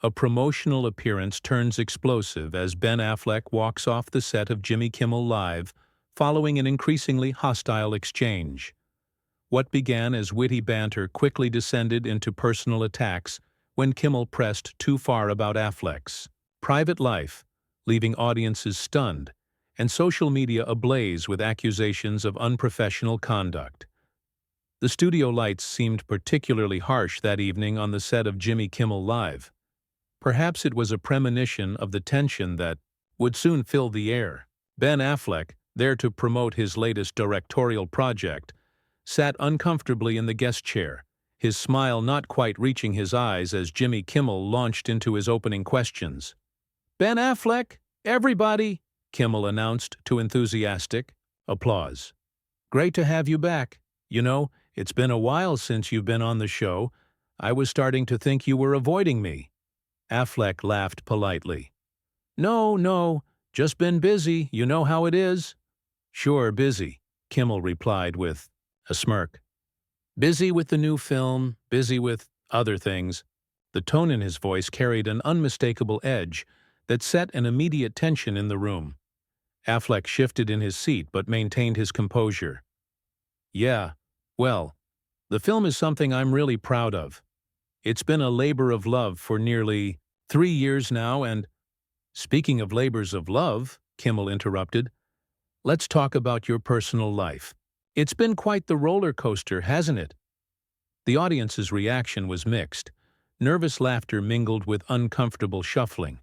A promotional appearance turns explosive as Ben Affleck walks off the set of Jimmy Kimmel Live following an increasingly hostile exchange. What began as witty banter quickly descended into personal attacks when Kimmel pressed too far about Affleck's private life, leaving audiences stunned and social media ablaze with accusations of unprofessional conduct. The studio lights seemed particularly harsh that evening on the set of Jimmy Kimmel Live. Perhaps it was a premonition of the tension that would soon fill the air. Ben Affleck, there to promote his latest directorial project, sat uncomfortably in the guest chair, his smile not quite reaching his eyes as Jimmy Kimmel launched into his opening questions. "Ben Affleck, everybody!" Kimmel announced to enthusiastic applause. "Great to have you back. You know, it's been a while since you've been on the show. I was starting to think you were avoiding me." Affleck laughed politely. No, just been busy, you know how it is." "Sure, busy," Kimmel replied with a smirk. "Busy with the new film, busy with other things." The tone in his voice carried an unmistakable edge that set an immediate tension in the room. Affleck shifted in his seat but maintained his composure. "Yeah, well, the film is something I'm really proud of. It's been a labor of love for nearly 3 years now and—" "Speaking of labors of love," Kimmel interrupted, "let's talk about your personal life. It's been quite the roller coaster, hasn't it?" The audience's reaction was mixed. Nervous laughter mingled with uncomfortable shuffling.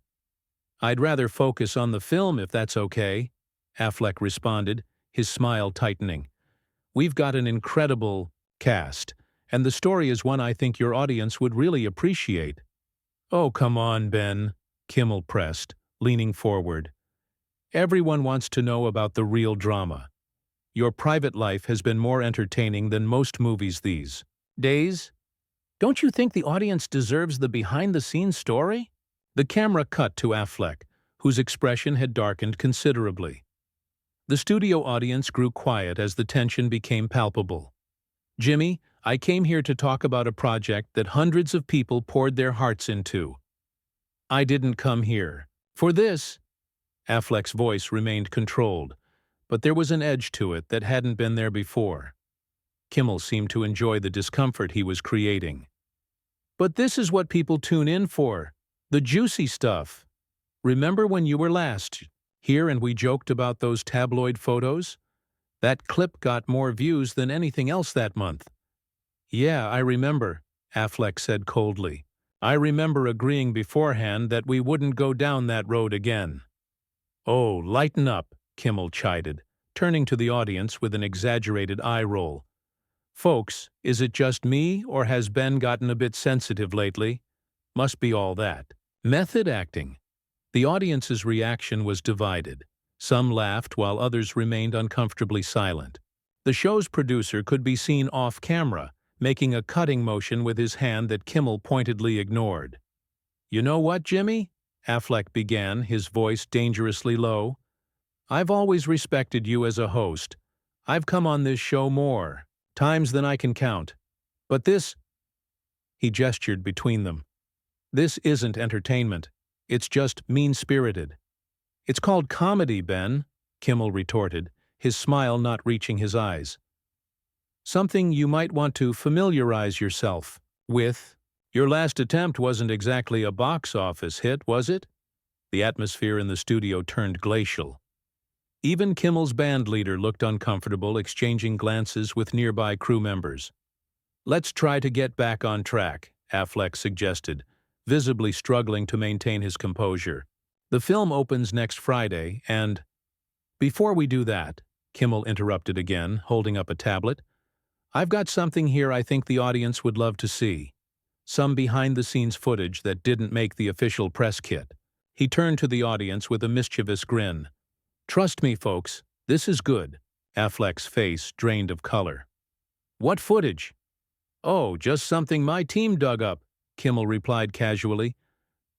"I'd rather focus on the film if that's okay," Affleck responded, his smile tightening. "We've got an incredible cast, and the story is one I think your audience would really appreciate." "Oh, come on, Ben," Kimmel pressed, leaning forward. "Everyone wants to know about the real drama. Your private life has been more entertaining than most movies these days. Don't you think the audience deserves the behind-the-scenes story?" The camera cut to Affleck, whose expression had darkened considerably. The studio audience grew quiet as the tension became palpable. "Jimmy, I came here to talk about a project that hundreds of people poured their hearts into. I didn't come here for this." Affleck's voice remained controlled, but there was an edge to it that hadn't been there before. Kimmel seemed to enjoy the discomfort he was creating. "But this is what people tune in for, the juicy stuff. Remember when you were last here and we joked about those tabloid photos? That clip got more views than anything else that month." "Yeah, I remember," Affleck said coldly. "I remember agreeing beforehand that we wouldn't go down that road again." "Oh, lighten up," Kimmel chided, turning to the audience with an exaggerated eye roll. "Folks, is it just me, or has Ben gotten a bit sensitive lately? Must be all that." Method acting. The audience's reaction was divided. Some laughed while others remained uncomfortably silent. The show's producer could be seen off-camera, making a cutting motion with his hand that Kimmel pointedly ignored. "You know what, Jimmy?" Affleck began, his voice dangerously low. "I've always respected you as a host. I've come on this show more times than I can count. But this—" he gestured between them. "This isn't entertainment. It's just mean-spirited." "It's called comedy, Ben," Kimmel retorted, his smile not reaching his eyes. "Something you might want to familiarize yourself with. Your last attempt wasn't exactly a box office hit, was it?" The atmosphere in the studio turned glacial. Even Kimmel's band leader looked uncomfortable, exchanging glances with nearby crew members. "Let's try to get back on track," Affleck suggested, visibly struggling to maintain his composure. "The film opens next Friday, and—" "Before we do that," Kimmel interrupted again, holding up a tablet, "I've got something here I think the audience would love to see. Some behind-the-scenes footage that didn't make the official press kit." He turned to the audience with a mischievous grin. "Trust me, folks, this is good." Affleck's face drained of color. "What footage?" "Oh, just something my team dug up," Kimmel replied casually.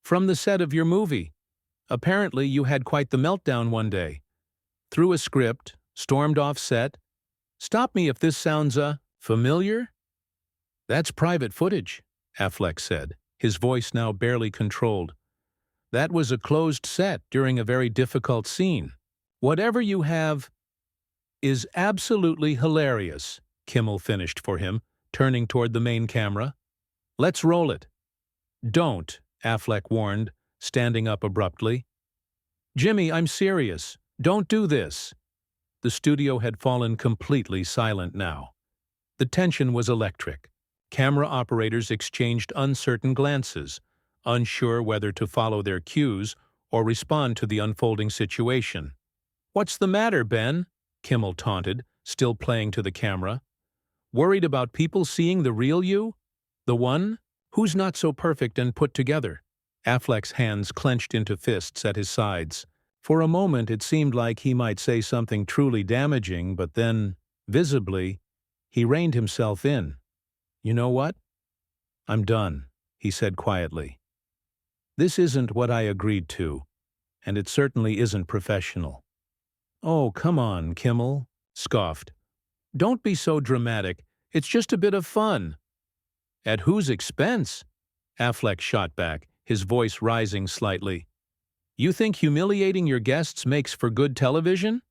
"From the set of your movie. Apparently you had quite the meltdown one day. Threw a script, stormed off set. Stop me if this sounds, familiar?" "That's private footage," Affleck said. his voice now barely controlled. "That was a closed set during a very difficult scene. Whatever you have is absolutely hilarious," Kimmel finished for him, turning toward the main camera. "Let's roll it." "Don't," Affleck warned, standing up abruptly. "Jimmy, I'm serious. Don't do this." The studio had fallen completely silent now. The tension was electric. Camera operators exchanged uncertain glances, unsure whether to follow their cues or respond to the unfolding situation. "What's the matter, Ben?" Kimmel taunted, still playing to the camera. "Worried about people seeing the real you? The one who's not so perfect and put together?" Affleck's hands clenched into fists at his sides. For a moment it seemed like he might say something truly damaging, but then, visibly, he reined himself in. "You know what? I'm done," he said quietly. "This isn't what I agreed to, and it certainly isn't professional." "Oh, come on, Kimmel," scoffed. "Don't be so dramatic. It's just a bit of fun." "At whose expense?" Affleck shot back, his voice rising slightly. "You think humiliating your guests makes for good television?"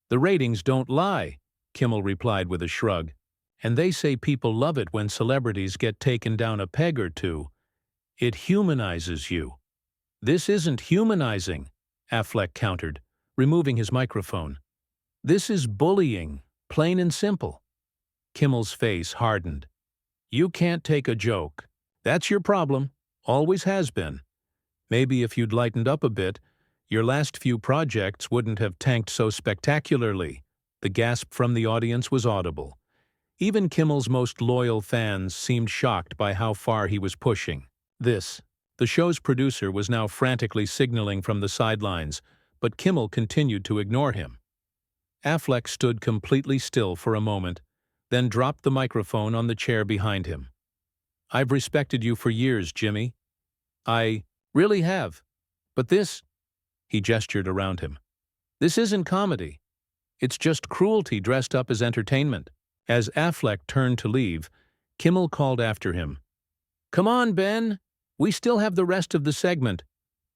"The ratings don't lie," Kimmel replied with a shrug. "And they say people love it when celebrities get taken down a peg or two. It humanizes you." "This isn't humanizing," Affleck countered, removing his microphone. "This is bullying, plain and simple." Kimmel's face hardened. "You can't take a joke. That's your problem. Always has been. Maybe if you'd lightened up a bit, your last few projects wouldn't have tanked so spectacularly." The gasp from the audience was audible. Even Kimmel's most loyal fans seemed shocked by how far he was pushing. The show's producer was now frantically signaling from the sidelines, but Kimmel continued to ignore him. Affleck stood completely still for a moment, then dropped the microphone on the chair behind him. "I've respected you for years, Jimmy. I really have. But this," he gestured around him, "this isn't comedy. It's just cruelty dressed up as entertainment." As Affleck turned to leave, Kimmel called after him. "Come on, Ben. We still have the rest of the segment.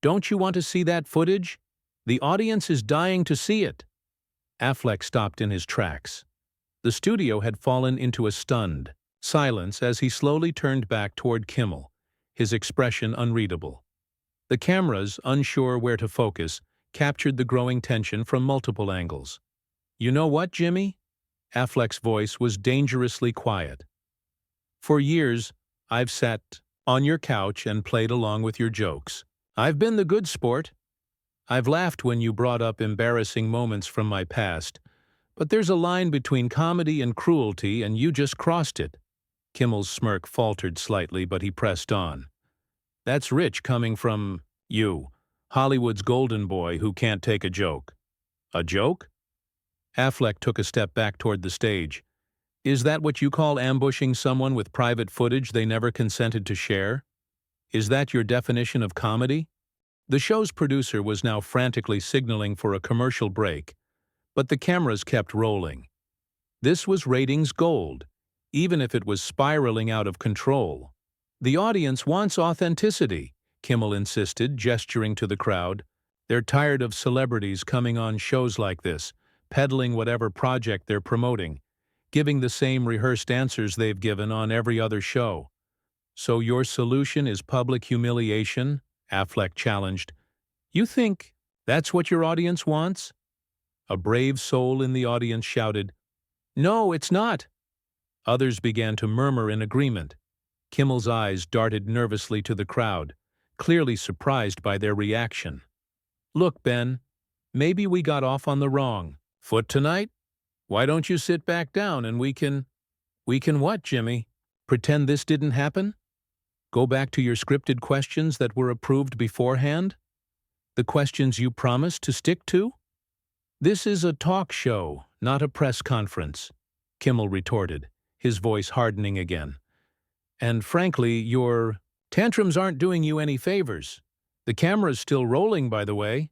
Don't you want to see that footage? The audience is dying to see it." Affleck stopped in his tracks. The studio had fallen into a stunned silence as he slowly turned back toward Kimmel, his expression unreadable. The cameras, unsure where to focus, captured the growing tension from multiple angles. "You know what, Jimmy?" Affleck's voice was dangerously quiet. "For years, I've sat on your couch and played along with your jokes. I've been the good sport. I've laughed when you brought up embarrassing moments from my past. But there's a line between comedy and cruelty, and you just crossed it." Kimmel's smirk faltered slightly, but he pressed on. "That's rich coming from you, Hollywood's golden boy who can't take a joke." "A joke?" Affleck took a step back toward the stage. "Is that what you call ambushing someone with private footage they never consented to share? Is that your definition of comedy?" The show's producer was now frantically signaling for a commercial break, but the cameras kept rolling. This was ratings gold, even if it was spiraling out of control. "The audience wants authenticity," Kimmel insisted, gesturing to the crowd. "They're tired of celebrities coming on shows like this, peddling whatever project they're promoting, giving the same rehearsed answers they've given on every other show." "So your solution is public humiliation?" Affleck challenged. "You think that's what your audience wants?" A brave soul in the audience shouted, "No, it's not." Others began to murmur in agreement. Kimmel's eyes darted nervously to the crowd, clearly surprised by their reaction. "Look, Ben, maybe we got off on the wrong foot tonight. Why don't you sit back down and we can what, Jimmy? Pretend this didn't happen? Go back to your scripted questions that were approved beforehand? The questions you promised to stick to?" "This is a talk show, not a press conference," Kimmel retorted, his voice hardening again. "And frankly, your tantrums aren't doing you any favors. The camera's still rolling, by the way."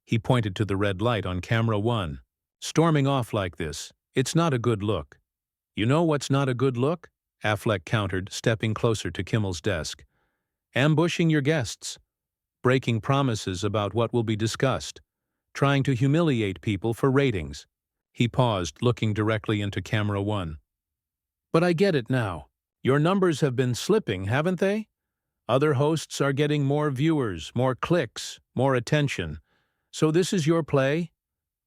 He pointed to the red light on camera 1. "Storming off like this, it's not a good look." "You know what's not a good look?" Affleck countered, stepping closer to Kimmel's desk. ambushing your guests, breaking promises about what will be discussed, trying to humiliate people for ratings. He paused, looking directly into camera one. But I get it now. Your numbers have been slipping, haven't they? Other hosts are getting more viewers, more clicks, more attention. So this is your play?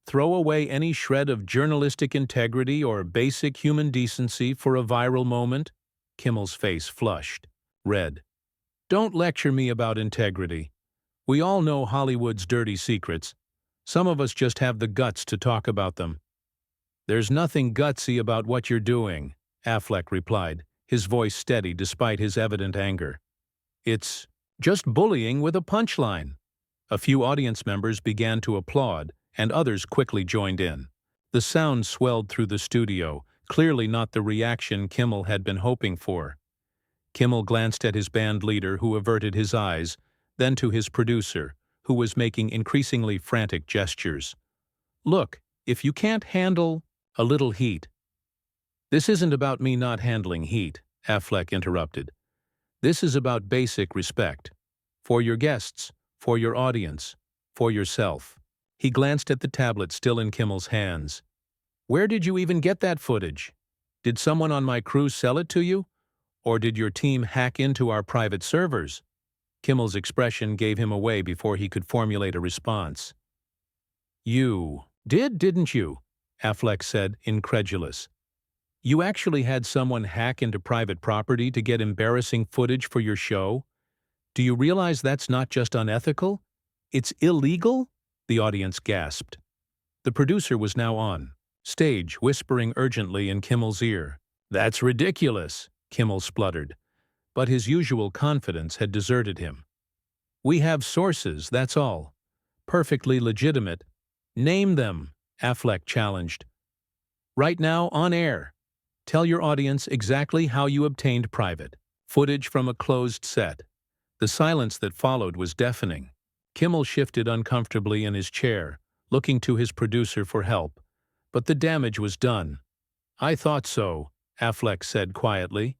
Throw away any shred of journalistic integrity or basic human decency for a viral moment? Kimmel's face flushed, red. Don't lecture me about integrity. We all know Hollywood's dirty secrets. Some of us just have the guts to talk about them. There's nothing gutsy about what you're doing, Affleck replied, his voice steady despite his evident anger. It's just bullying with a punchline. A few audience members began to applaud, and others quickly joined in. The sound swelled through the studio, clearly not the reaction Kimmel had been hoping for. Kimmel glanced at his band leader, who averted his eyes, then to his producer, who was making increasingly frantic gestures. Look, if you can't handle a little heat. This isn't about me not handling heat, Affleck interrupted. This is about basic respect. For your guests, for your audience, for yourself. He glanced at the tablet still in Kimmel's hands. Where did you even get that footage? Did someone on my crew sell it to you? Or did your team hack into our private servers? Kimmel's expression gave him away before he could formulate a response. You did, didn't you? Affleck said, incredulous. You actually had someone hack into private property to get embarrassing footage for your show? Do you realize that's not just unethical? It's illegal? The audience gasped. The producer was now on stage, whispering urgently in Kimmel's ear. That's ridiculous, Kimmel spluttered. But his usual confidence had deserted him. We have sources, that's all. Perfectly legitimate. Name them, Affleck challenged. Right now, on air. Tell your audience exactly how you obtained private footage from a closed set. The silence that followed was deafening. Kimmel shifted uncomfortably in his chair, looking to his producer for help. But the damage was done. I thought so, Affleck said quietly.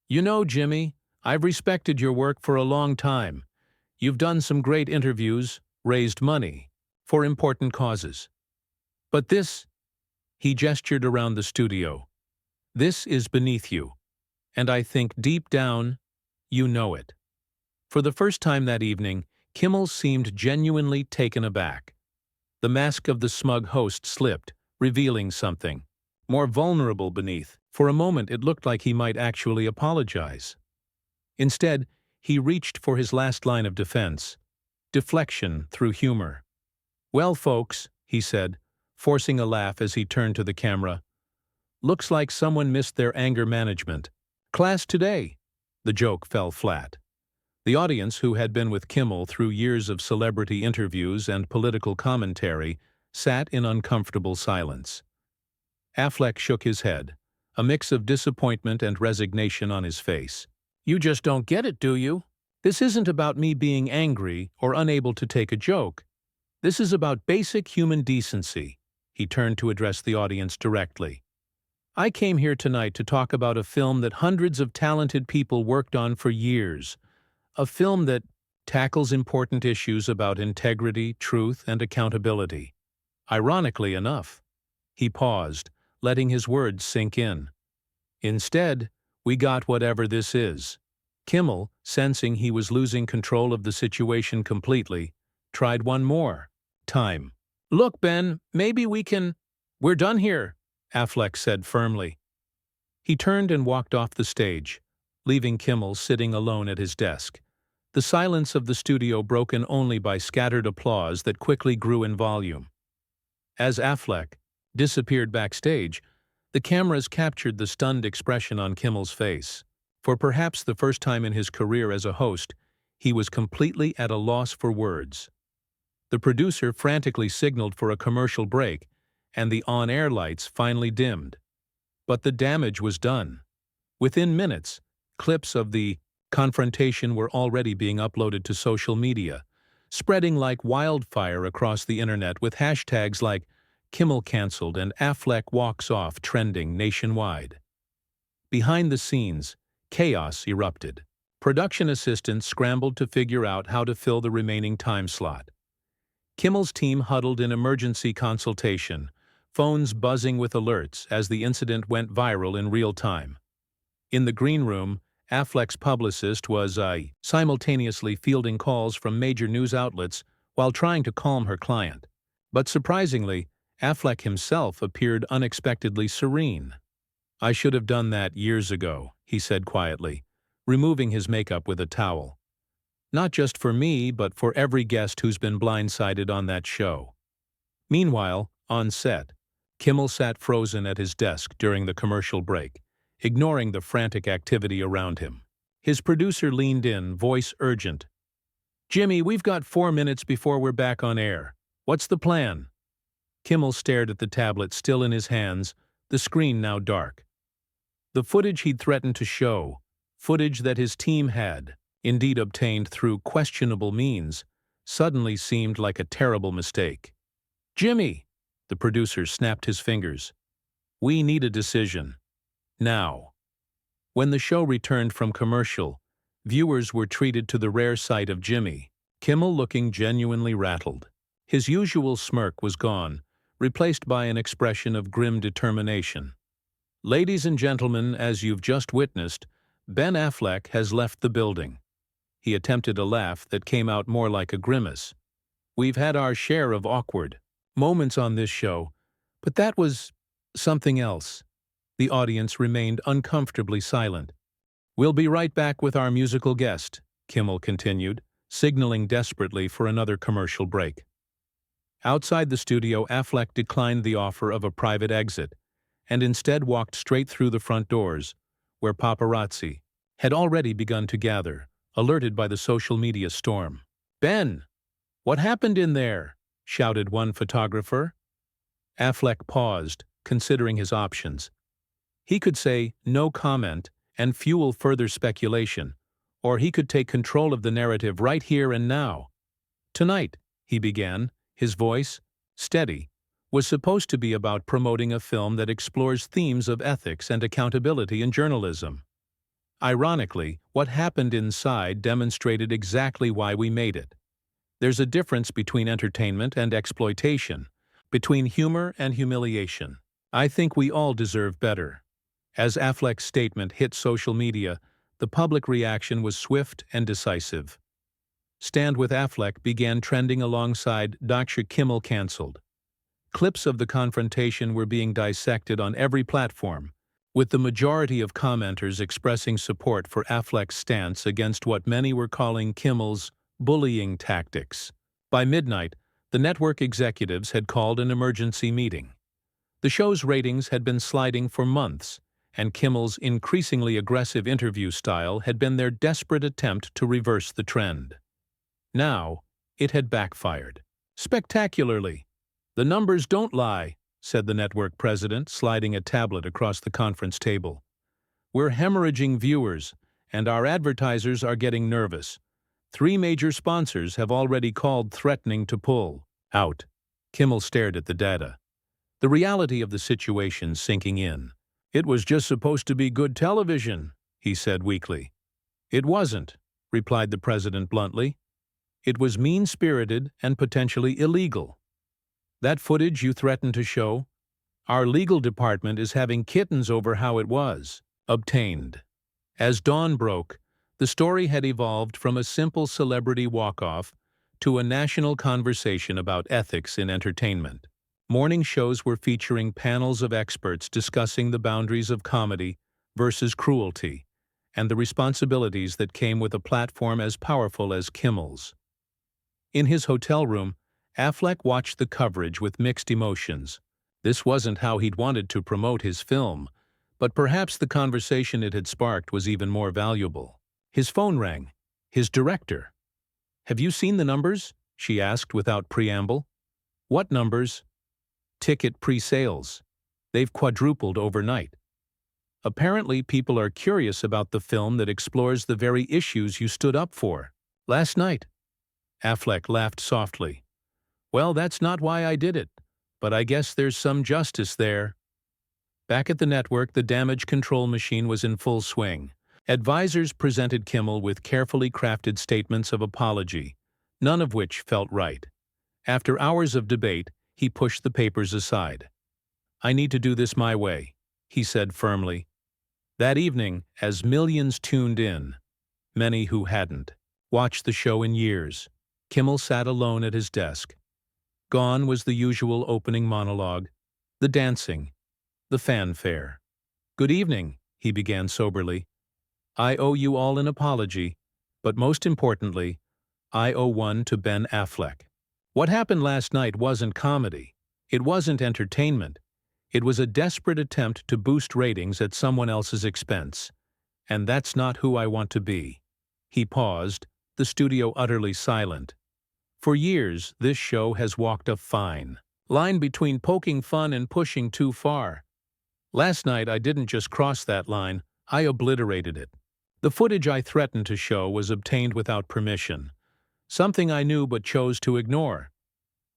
You know, Jimmy, I've respected your work for a long time. You've done some great interviews, raised money, for important causes. But this, he gestured around the studio, this is beneath you. And I think deep down, you know it. For the first time that evening, Kimmel seemed genuinely taken aback. The mask of the smug host slipped, revealing something more vulnerable beneath. For a moment it looked like he might actually apologize. Instead, he reached for his last line of defense, deflection through humor. Well, folks, he said, forcing a laugh as he turned to the camera, looks like someone missed their anger management. Class today. The joke fell flat. The audience, who had been with Kimmel through years of celebrity interviews and political commentary, sat in uncomfortable silence. Affleck shook his head, a mix of disappointment and resignation on his face. You just don't get it, do you? This isn't about me being angry or unable to take a joke. This is about basic human decency. He turned to address the audience directly. I came here tonight to talk about a film that hundreds of talented people worked on for years. A film that tackles important issues about integrity, truth, and accountability. Ironically enough, he paused, letting his words sink in. Instead, we got whatever this is. Kimmel, sensing he was losing control of the situation completely, tried one more time. Look, Ben, maybe we can... We're done here, Affleck said firmly. He turned and walked off the stage, leaving Kimmel sitting alone at his desk. The silence of the studio broken only by scattered applause that quickly grew in volume. As Affleck disappeared backstage, the cameras captured the stunned expression on Kimmel's face. For perhaps the first time in his career as a host, he was completely at a loss for words. The producer frantically signaled for a commercial break, and the on-air lights finally dimmed. But the damage was done. Within minutes, clips of the Confrontation were already being uploaded to social media, spreading like wildfire across the internet with hashtags like Kimmel canceled and Affleck walks off trending nationwide. Behind the scenes, chaos erupted. Production assistants scrambled to figure out how to fill the remaining time slot. Kimmel's team huddled in emergency consultation, phones buzzing with alerts as the incident went viral in real time. In the green room, Affleck's publicist was simultaneously fielding calls from major news outlets while trying to calm her client. But surprisingly, Affleck himself appeared unexpectedly serene. "I should have done that years ago," he said quietly, removing his makeup with a towel. "Not just for me, but for every guest who's been blindsided on that show." Meanwhile, on set, Kimmel sat frozen at his desk during the commercial break, ignoring the frantic activity around him. His producer leaned in, voice urgent. "Jimmy, we've got 4 minutes before we're back on air. What's the plan?" Kimmel stared at the tablet still in his hands, the screen now dark. The footage he'd threatened to show, footage that his team had, indeed obtained through questionable means, suddenly seemed like a terrible mistake. "Jimmy!" The producer snapped his fingers. "We need a decision. Now." When the show returned from commercial, viewers were treated to the rare sight of Jimmy Kimmel looking genuinely rattled. His usual smirk was gone, replaced by an expression of grim determination. "Ladies and gentlemen, as you've just witnessed, Ben Affleck has left the building." He attempted a laugh that came out more like a grimace. "We've had our share of awkward moments on this show, but that was something else." The audience remained uncomfortably silent. "We'll be right back with our musical guest," Kimmel continued, signaling desperately for another commercial break. Outside the studio, Affleck declined the offer of a private exit, and instead walked straight through the front doors, where paparazzi had already begun to gather, alerted by the social media storm. "Ben! What happened in there?" shouted one photographer. Affleck paused, considering his options. He could say no comment and fuel further speculation, or he could take control of the narrative right here and now. "Tonight," he began, his voice, steady, was supposed to be about promoting a film that explores themes of ethics and accountability in journalism. Ironically, what happened inside demonstrated exactly why we made it. There's a difference between entertainment and exploitation, between humor and humiliation. I think we all deserve better. As Affleck's statement hit social media, the public reaction was swift and decisive. Stand with Affleck began trending alongside Dr. Kimmel cancelled. Clips of the confrontation were being dissected on every platform, with the majority of commenters expressing support for Affleck's stance against what many were calling Kimmel's bullying tactics. By midnight, the network executives had called an emergency meeting. The show's ratings had been sliding for months, and Kimmel's increasingly aggressive interview style had been their desperate attempt to reverse the trend. Now, it had backfired. Spectacularly. "The numbers don't lie," said the network president, sliding a tablet across the conference table. "We're hemorrhaging viewers, and our advertisers are getting nervous. 3 major sponsors have already called threatening to pull out." Kimmel stared at the data, the reality of the situation sinking in. "It was just supposed to be good television," he said weakly. "It wasn't," replied the president bluntly. "It was mean-spirited and potentially illegal. That footage you threatened to show, our legal department is having kittens over how it was obtained." As dawn broke, the story had evolved from a simple celebrity walk-off to a national conversation about ethics in entertainment. Morning shows were featuring panels of experts discussing the boundaries of comedy versus cruelty, and the responsibilities that came with a platform as powerful as Kimmel's. In his hotel room, Affleck watched the coverage with mixed emotions. This wasn't how he'd wanted to promote his film, but perhaps the conversation it had sparked was even more valuable. His phone rang. His director. "Have you seen the numbers?" she asked without preamble. "What numbers?" "Ticket pre-sales. They've quadrupled overnight. Apparently people are curious about the film that explores the very issues you stood up for last night." Affleck laughed softly. "Well, that's not why I did it, but I guess there's some justice there." Back at the network, the damage control machine was in full swing. Advisors presented Kimmel with carefully crafted statements of apology, none of which felt right. After hours of debate, he pushed the papers aside. "I need to do this my way," he said firmly. That evening, as millions tuned in, many who hadn't watched the show in years, Kimmel sat alone at his desk. Gone was the usual opening monologue, the dancing, the fanfare. "Good evening," he began soberly. "I owe you all an apology, but most importantly, I owe one to Ben Affleck. What happened last night wasn't comedy. It wasn't entertainment. It was a desperate attempt to boost ratings at someone else's expense. And that's not who I want to be." He paused, the studio utterly silent. For years, this show has walked a fine line between poking fun and pushing too far. Last night, I didn't just cross that line, I obliterated it. The footage I threatened to show was obtained without permission, something I knew but chose to ignore.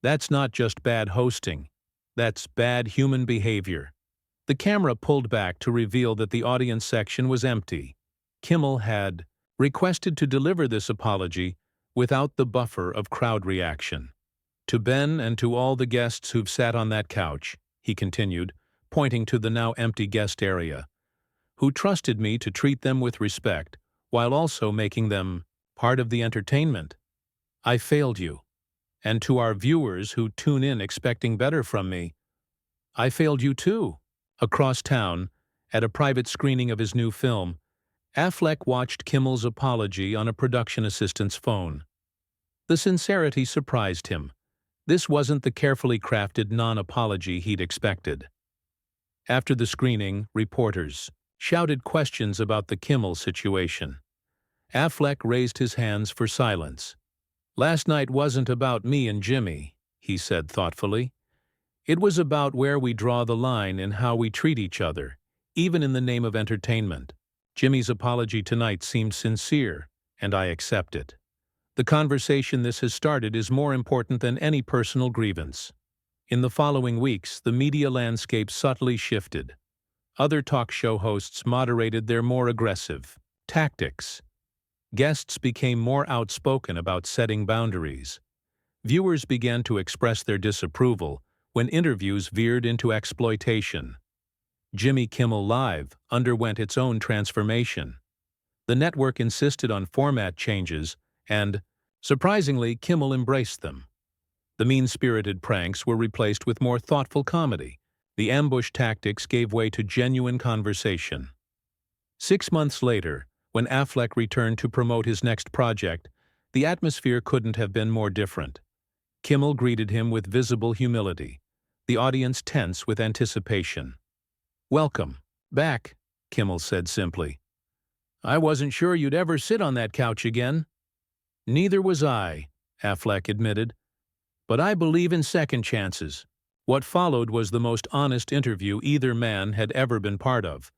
That's not just bad hosting. That's bad human behavior. The camera pulled back to reveal that the audience section was empty. Kimmel had requested to deliver this apology without the buffer of crowd reaction. "To Ben and to all the guests who've sat on that couch," he continued, pointing to the now empty guest area, "who trusted me to treat them with respect while also making them part of the entertainment. I failed you. And to our viewers who tune in expecting better from me, I failed you too." Across town, at a private screening of his new film, Affleck watched Kimmel's apology on a production assistant's phone. The sincerity surprised him. This wasn't the carefully crafted non-apology he'd expected. After the screening, reporters shouted questions about the Kimmel situation. Affleck raised his hands for silence. "Last night wasn't about me and Jimmy," he said thoughtfully. "It was about where we draw the line in how we treat each other, even in the name of entertainment. Jimmy's apology tonight seemed sincere, and I accept it. The conversation this has started is more important than any personal grievance." In the following weeks, the media landscape subtly shifted. Other talk show hosts moderated their more aggressive tactics. Guests became more outspoken about setting boundaries. Viewers began to express their disapproval when interviews veered into exploitation. Jimmy Kimmel Live underwent its own transformation. The network insisted on format changes, and, surprisingly, Kimmel embraced them. The mean-spirited pranks were replaced with more thoughtful comedy. The ambush tactics gave way to genuine conversation. 6 months later, when Affleck returned to promote his next project, the atmosphere couldn't have been more different. Kimmel greeted him with visible humility, the audience tense with anticipation. "Welcome back," Kimmel said simply. "I wasn't sure you'd ever sit on that couch again." "Neither was I," Affleck admitted. "But I believe in second chances." What followed was the most honest interview either man had ever been part of,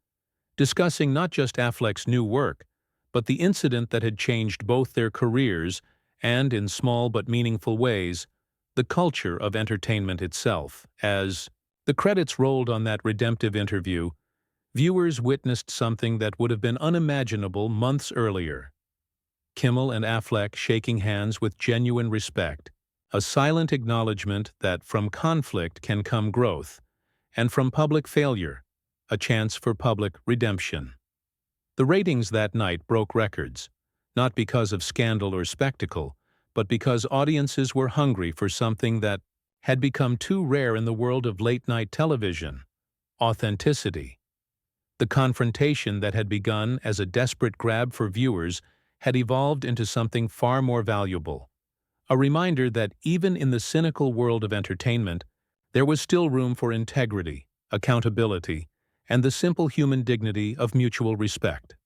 discussing not just Affleck's new work, but the incident that had changed both their careers and, in small but meaningful ways, the culture of entertainment itself. As the credits rolled on that redemptive interview, viewers witnessed something that would have been unimaginable months earlier. Kimmel and Affleck shaking hands with genuine respect, a silent acknowledgement that from conflict can come growth, and from public failure, a chance for public redemption. The ratings that night broke records, not because of scandal or spectacle, but because audiences were hungry for something that had become too rare in the world of late-night television: authenticity. The confrontation that had begun as a desperate grab for viewers had evolved into something far more valuable, a reminder that even in the cynical world of entertainment, there was still room for integrity, accountability, and the simple human dignity of mutual respect.